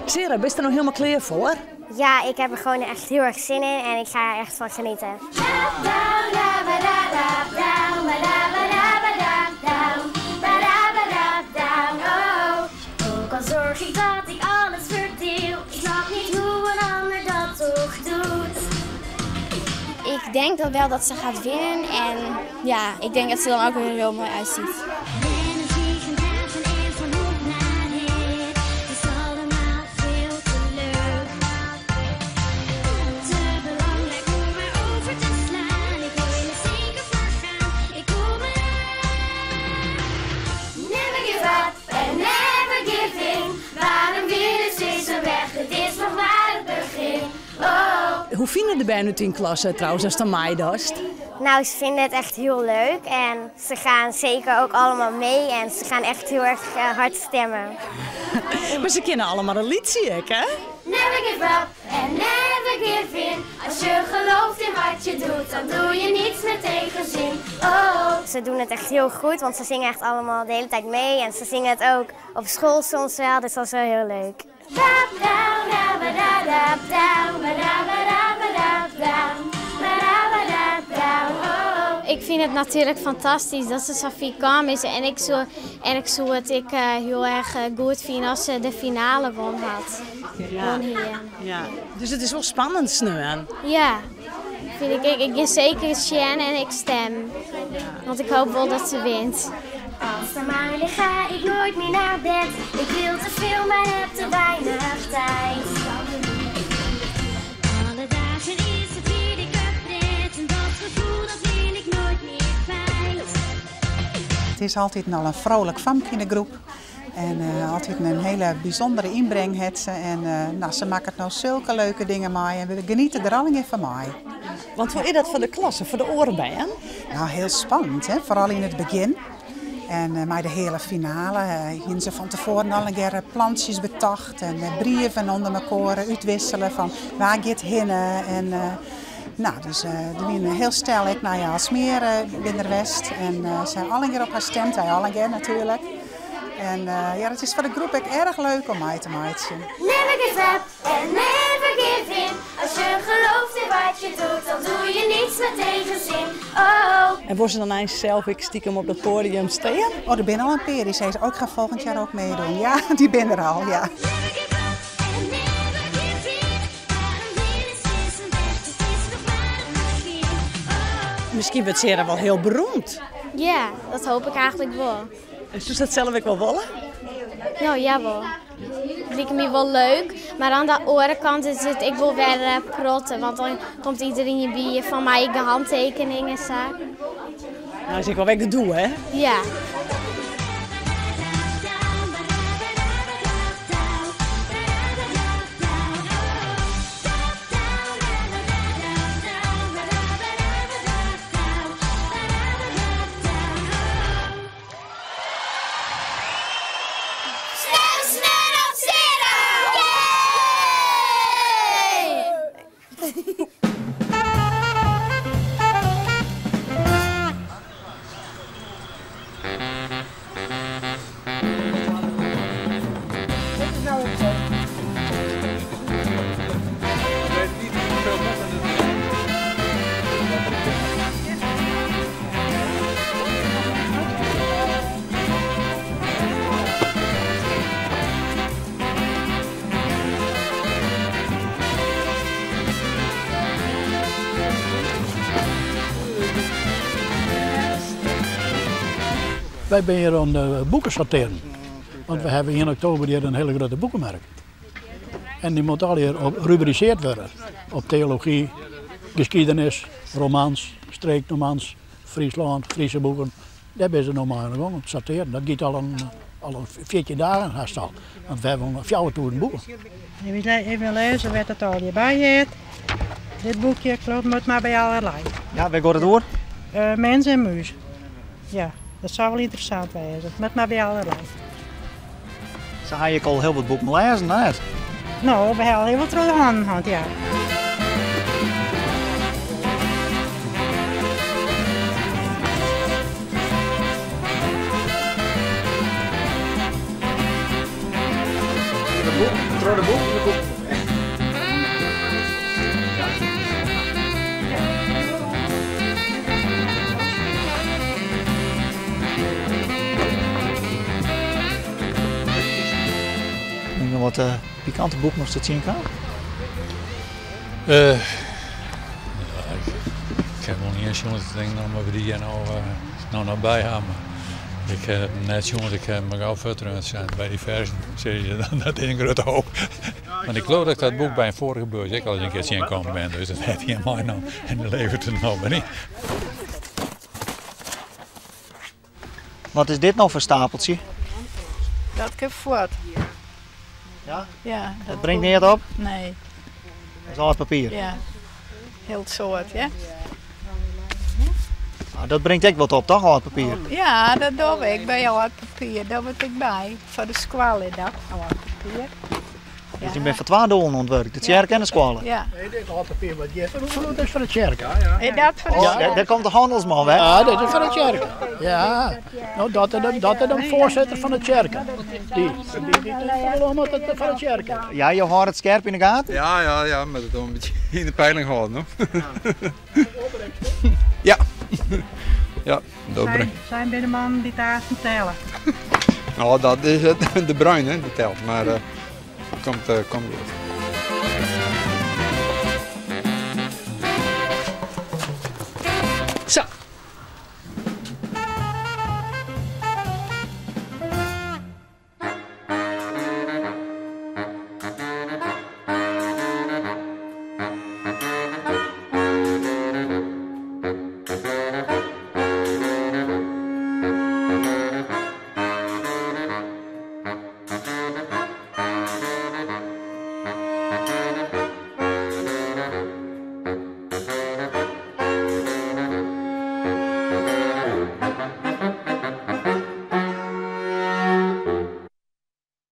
Sarah, ben je er nog helemaal klaar voor? Ja, ik heb er gewoon echt heel erg zin in en ik ga er echt van genieten. Ook al zorg ik dat ik alles verdeel, ik snap niet hoe een ander dat toch doet. Ik denk dat wel dat ze gaat winnen en ja, ik denk dat ze dan ook weer heel mooi uitziet. Hoe vinden de bijna 10 klassen trouwens als de maaidast? Nou, ze vinden het echt heel leuk en ze gaan zeker ook allemaal mee en ze gaan echt heel erg hard stemmen. Maar ze kennen allemaal een lied, zie ik, hè? Never give up and never give in. Als je gelooft in wat je doet, dan doe je niets met tegenzin. Oh. Ze doen het echt heel goed, want ze zingen echt allemaal de hele tijd mee en ze zingen het ook op school soms wel, dus dat is wel heel leuk. Ik vind het natuurlijk fantastisch dat ze zo ver kwam is en ik zou het heel erg goed vinden als ze de finale won had. Won hier. Ja. Dus het is wel spannend sneuwen. Ja, vind ik. Ik is zeker Sjen en ik stem. Want ik hoop wel dat ze wint. Als er maar ligt, ga ik nooit meer naar bed. Ik wil te veel, maar heb te weinig tijd. Alle dagen is het weer ik pret. En dat gevoel dat vind ik nooit meer kwijt. Het is altijd al een vrolijk famke in de groep. En altijd een hele bijzondere inbreng heeft ze. En ze maken nou zulke leuke dingen mee. En we genieten er allemaal van mee. Want hoe is dat voor de klasse, voor de oren bij hen? Nou, heel spannend, hè? Vooral in het begin. En met de hele finale hebben ze van tevoren al een keer plantjes betacht en brieven onder elkaar uitwisselen van waar gaat heen. En dus we zijn heel sterk als meer binnen West. En ze hebben al een keer op haar stemd, wij al een keer natuurlijk. En het is voor de groep ook erg leuk om mee te maken. Never give up and never give in. Als je gelooft in wat je doet, dan doe je niets met tegenzin. Oh. En wordt ze dan eens zelf stiekem op het podium staan? Oh, er zijn al een paar die zei ze ook gaan volgend jaar ook meedoen. Ja, die ben er al, ja. Misschien wordt Sarah wel heel beroemd. Ja, dat hoop ik eigenlijk wel. En doet dat zelf ook wel willen? Nou, jawel. Het lijkt me wel leuk, maar aan de andere kant is het, ik wil weer protten, want dan komt iedereen bij je van mij de handtekeningen en zo. Nou, dat is ik wel weg de doel, hè? Ja. Wij zijn hier aan de boeken sorteren. Want we hebben in oktober hier een hele grote boekenmarkt. En die moet al hier op gerubriceerd worden. Op theologie, geschiedenis, romans, streekromans, Friesland, Friese boeken. Daar zijn ze normaal aan de gang te sorteren. Dat gaat al een 14 dagen haast al. Want we hebben 24 boeken. Even lezen wat het al hierbij heeft. Dit boekje klopt moet maar bij allerlei. Ja, waar gaat het door? Mens en muis. Ja, dat zou wel interessant zijn. Het moet maar bij allerlei. Zo ga je al heel wat boeken lezen, net? Nou, we hebben heel wat terug aan de hand, ja. Voor de boek. Wat pikante boek nog te zien kan? Ik heb nog niet eens jongens te denken of we die nou bij hebben. Ik heb net jongens, ik heb me gauw vertrouwd zijn bij die versen. Zie je, dat is een grote hoop. Want ik geloof dat ik dat boek bij een vorige beurs ik al eens een keer zien komen ben, dus dat heeft hij in mij nou en dat levert het nog niet. Wat is dit nou voor stapeltje? Dat heb voort. Ja? Ja. Dat brengt niet op? Nee. Dat is al het papier? Ja. Heel soort, ja. Nou, dat brengt ik wat op, toch al het papier? Ja, dat doe ik bij al het papier. Dat word ik bij. Voor de squallen dat al het papier. Dus je bent voor 2 doelen ontwerkt, de kerk en de squallen? Ja. Nee, dit al het papier wat je hebt, dat is voor de kerk. En dat voor de kerk? Daar komt de handelsman weg. Ja, dit is voor de kerk. Ja, nou, dat is een voorzitter van de kerk. Die omdat het van de kerk. Ja, je houdt het scherp in de gaten? Ja, met het een beetje in de peiling houden. Ja. Ja, dat brengt. Zijn bij de man die daar tellen? Nou, dat is het, de bruine, die telt, maar komt goed.